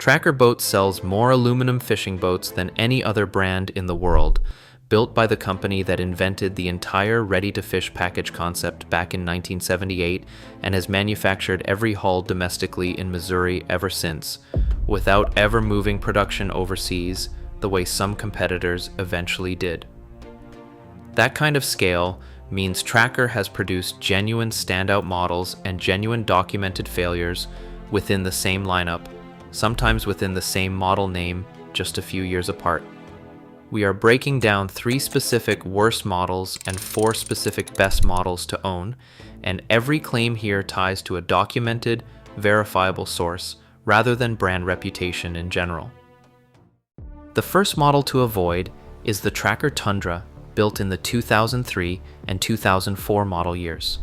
Tracker Boats sells more aluminum fishing boats than any other brand in the world, built by the company that invented the entire ready-to-fish package concept back in 1978 and has manufactured every hull domestically in Missouri ever since, without ever moving production overseas the way some competitors eventually did. That kind of scale means Tracker has produced genuine standout models and genuine documented failures within the same lineup, sometimes within the same model name, just a few years apart. We are breaking down 3 specific worst models and 4 specific best models to own, and every claim here ties to a documented, verifiable source rather than brand reputation in general. The first model to avoid is the Tracker Tundra, built in the 2003 and 2004 model years.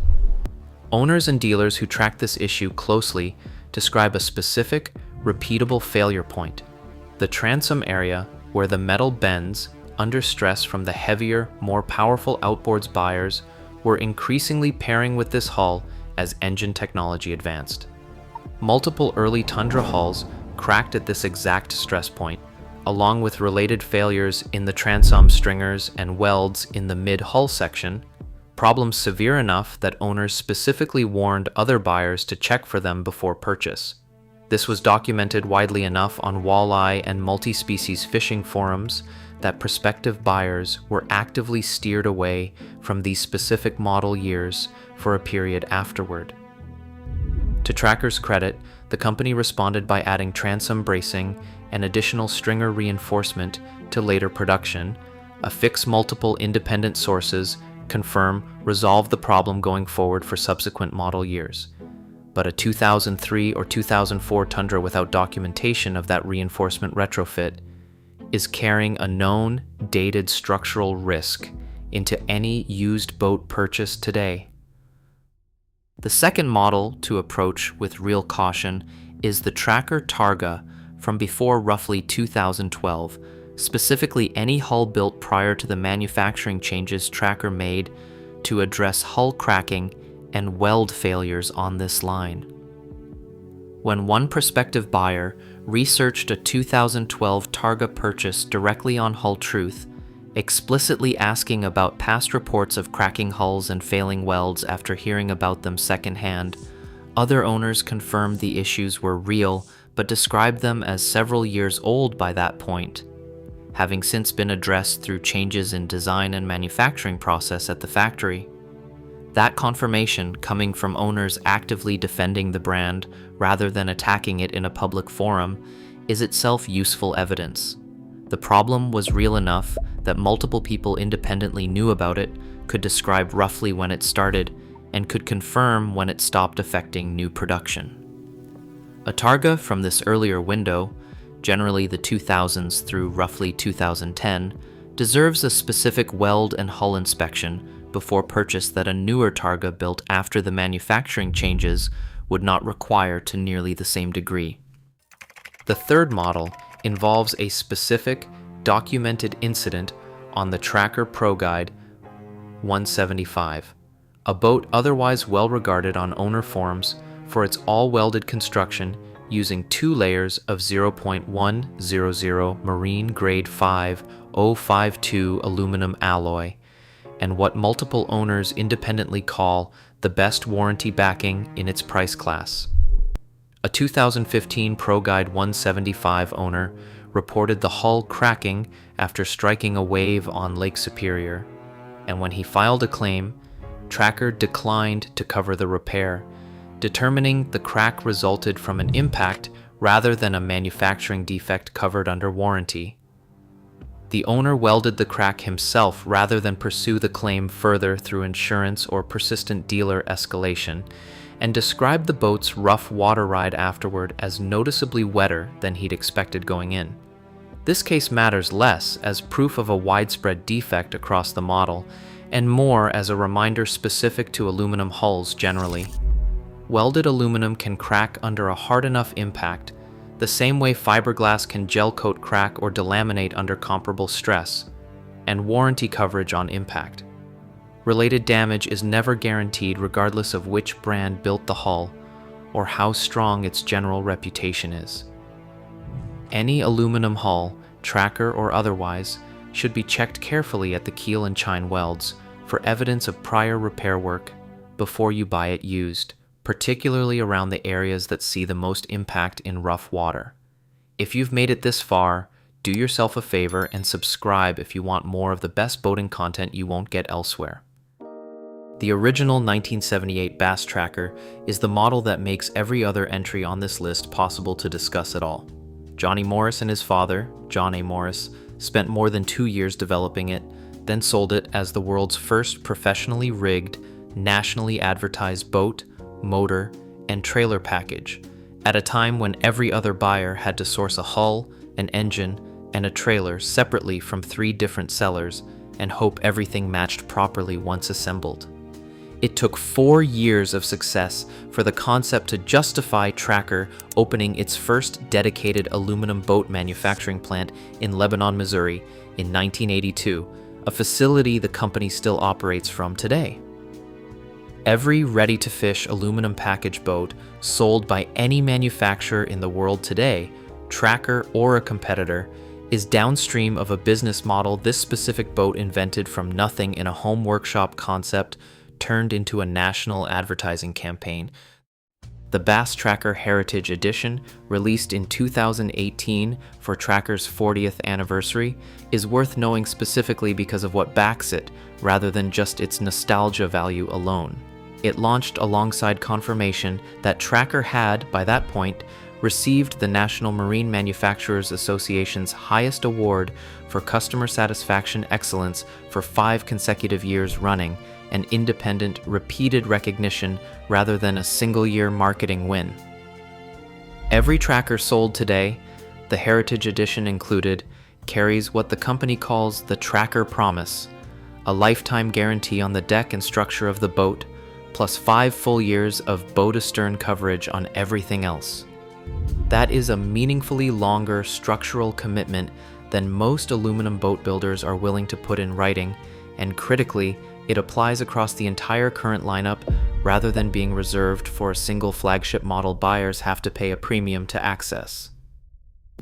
Owners and dealers who track this issue closely describe a specific, repeatable failure point: the transom area where the metal bends under stress from the heavier, more powerful outboards buyers were increasingly pairing with this hull as engine technology advanced. Multiple early Tundra hulls cracked at this exact stress point, along with related failures in the transom stringers and welds in the mid-hull section, problems severe enough that owners specifically warned other buyers to check for them before purchase. This was documented widely enough on walleye and multi-species fishing forums that prospective buyers were actively steered away from these specific model years for a period afterward. To Tracker's credit, the company responded by adding transom bracing and additional stringer reinforcement to later production, affix multiple independent sources, confirm, resolve the problem going forward for subsequent model years. But a 2003 or 2004 Tundra without documentation of that reinforcement retrofit is carrying a known, dated structural risk into any used boat purchase today. The second model to approach with real caution is the Tracker Targa from before roughly 2012, specifically any hull built prior to the manufacturing changes Tracker made to address hull cracking and weld failures on this line. When one prospective buyer researched a 2012 Targa purchase directly on Hull Truth, explicitly asking about past reports of cracking hulls and failing welds after hearing about them secondhand, other owners confirmed the issues were real but described them as several years old by that point, having since been addressed through changes in design and manufacturing process at the factory. That confirmation, coming from owners actively defending the brand rather than attacking it in a public forum, is itself useful evidence. The problem was real enough that multiple people independently knew about it, could describe roughly when it started, and could confirm when it stopped affecting new production. A Targa from this earlier window, generally the 2000s through roughly 2010, deserves a specific weld and hull inspection before purchase that a newer Targa built after the manufacturing changes would not require to nearly the same degree. The third model involves a specific, documented incident on the Tracker Pro Guide 175, a boat otherwise well regarded on owner forums for its all-welded construction using 2 layers of 0.100 marine grade 5052 aluminum alloy, and what multiple owners independently call the best warranty backing in its price class. A 2015 Pro Guide 175 owner reported the hull cracking after striking a wave on Lake Superior, and when he filed a claim, Tracker declined to cover the repair, determining the crack resulted from an impact rather than a manufacturing defect covered under warranty. The owner welded the crack himself rather than pursue the claim further through insurance or persistent dealer escalation, and described the boat's rough water ride afterward as noticeably wetter than he'd expected going in. This case matters less as proof of a widespread defect across the model, and more as a reminder specific to aluminum hulls generally. Welded aluminum can crack under a hard enough impact, the same way fiberglass can gel coat crack or delaminate under comparable stress, and warranty coverage on impact. Related damage is never guaranteed regardless of which brand built the hull or how strong its general reputation is. Any aluminum hull, tracker or otherwise, should be checked carefully at the keel and chine welds for evidence of prior repair work before you buy it used, particularly around the areas that see the most impact in rough water. If you've made it this far, do yourself a favor and subscribe if you want more of the best boating content you won't get elsewhere. The original 1978 Bass Tracker is the model that makes every other entry on this list possible to discuss at all. Johnny Morris and his father, John A. Morris, spent more than 2 years developing it, then sold it as the world's first professionally rigged, nationally advertised boat, motor, and trailer package, at a time when every other buyer had to source a hull, an engine, and a trailer separately from 3 different sellers and hope everything matched properly once assembled. It took 4 years of success for the concept to justify Tracker opening its first dedicated aluminum boat manufacturing plant in Lebanon, Missouri in 1982, a facility the company still operates from today. Every ready-to-fish aluminum package boat sold by any manufacturer in the world today, Tracker or a competitor, is downstream of a business model this specific boat invented from nothing in a home workshop concept turned into a national advertising campaign. The Bass Tracker Heritage Edition, released in 2018 for Tracker's 40th anniversary, is worth knowing specifically because of what backs it, rather than just its nostalgia value alone. It launched alongside confirmation that Tracker had, by that point, received the National Marine Manufacturers Association's highest award for customer satisfaction excellence for 5 consecutive years running, an independent, repeated recognition rather than a single-year marketing win. Every Tracker sold today, the Heritage Edition included, carries what the company calls the Tracker Promise, a lifetime guarantee on the deck and structure of the boat, plus 5 full years of bow-to-stern coverage on everything else. That is a meaningfully longer structural commitment than most aluminum boat builders are willing to put in writing, and critically, it applies across the entire current lineup rather than being reserved for a single flagship model buyers have to pay a premium to access.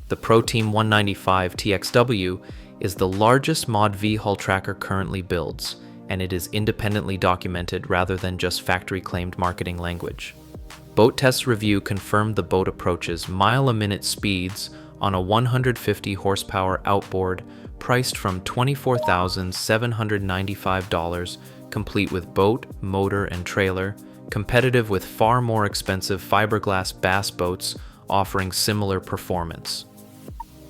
The ProTeam 195 TXW is the largest Mod V hull tracker currently builds, and it is independently documented rather than just factory-claimed marketing language. Boat Test Review confirmed the boat approaches mile-a-minute speeds on a 150 horsepower outboard priced from $24,795, complete with boat, motor, and trailer, competitive with far more expensive fiberglass bass boats offering similar performance.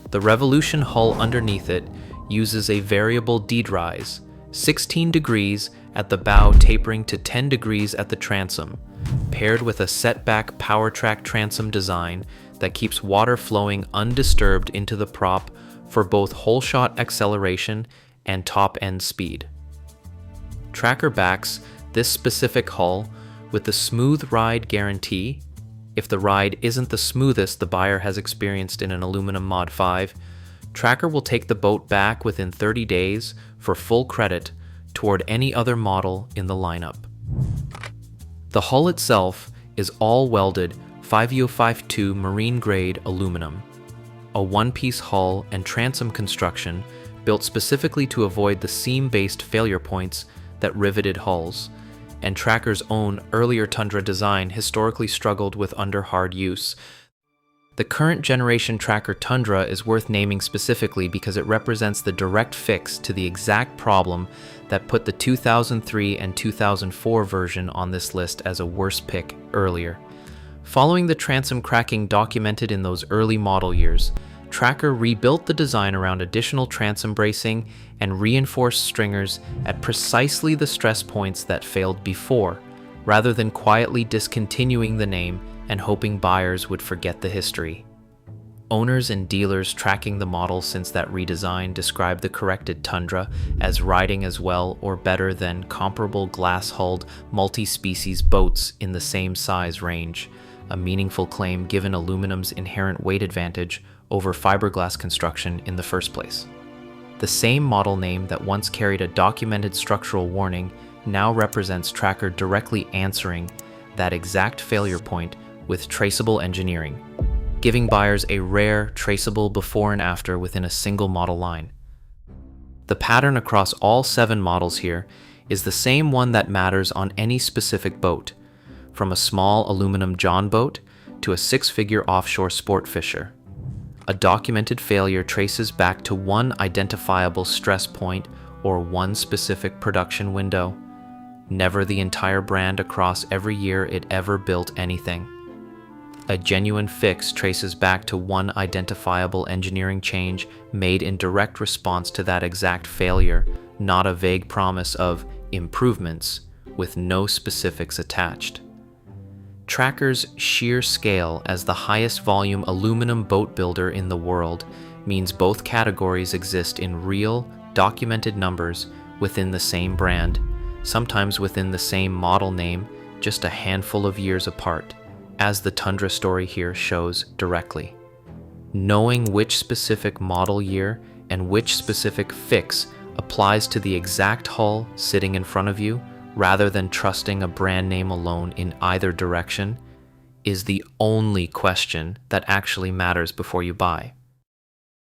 The Revolution hull underneath it uses a variable deed rise, 16 degrees at the bow tapering to 10 degrees at the transom, paired with a setback power track transom design that keeps water flowing undisturbed into the prop for both hole shot acceleration and top end speed. Tracker backs this specific hull with the smooth ride guarantee. If the ride isn't the smoothest the buyer has experienced in an aluminum Mod 5, Tracker will take the boat back within 30 days for full credit toward any other model in the lineup. The hull itself is all welded 5052 marine grade aluminum, a one-piece hull and transom construction built specifically to avoid the seam-based failure points that riveted hulls, and Tracker's own earlier Tundra design historically struggled with under hard use. The current generation Tracker Tundra is worth naming specifically because it represents the direct fix to the exact problem that put the 2003 and 2004 version on this list as a worse pick earlier. Following the transom cracking documented in those early model years, Tracker rebuilt the design around additional transom bracing and reinforced stringers at precisely the stress points that failed before, rather than quietly discontinuing the name and hoping buyers would forget the history. Owners and dealers tracking the model since that redesign describe the corrected Tundra as riding as well or better than comparable glass-hulled multi-species boats in the same size range, a meaningful claim given aluminum's inherent weight advantage over fiberglass construction in the first place. The same model name that once carried a documented structural warning now represents Tracker directly answering that exact failure point with traceable engineering, giving buyers a rare, traceable before and after within a single model line. The pattern across all 7 models here is the same one that matters on any specific boat, from a small aluminum John boat to a 6-figure offshore sport fisher. A documented failure traces back to one identifiable stress point or one specific production window, never the entire brand across every year it ever built anything. A genuine fix traces back to one identifiable engineering change made in direct response to that exact failure, not a vague promise of improvements with no specifics attached. Tracker's sheer scale as the highest volume aluminum boat builder in the world means both categories exist in real, documented numbers within the same brand, sometimes within the same model name, just a handful of years apart, as the Tundra story here shows directly. Knowing which specific model year and which specific fix applies to the exact hull sitting in front of you, rather than trusting a brand name alone in either direction, is the only question that actually matters before you buy.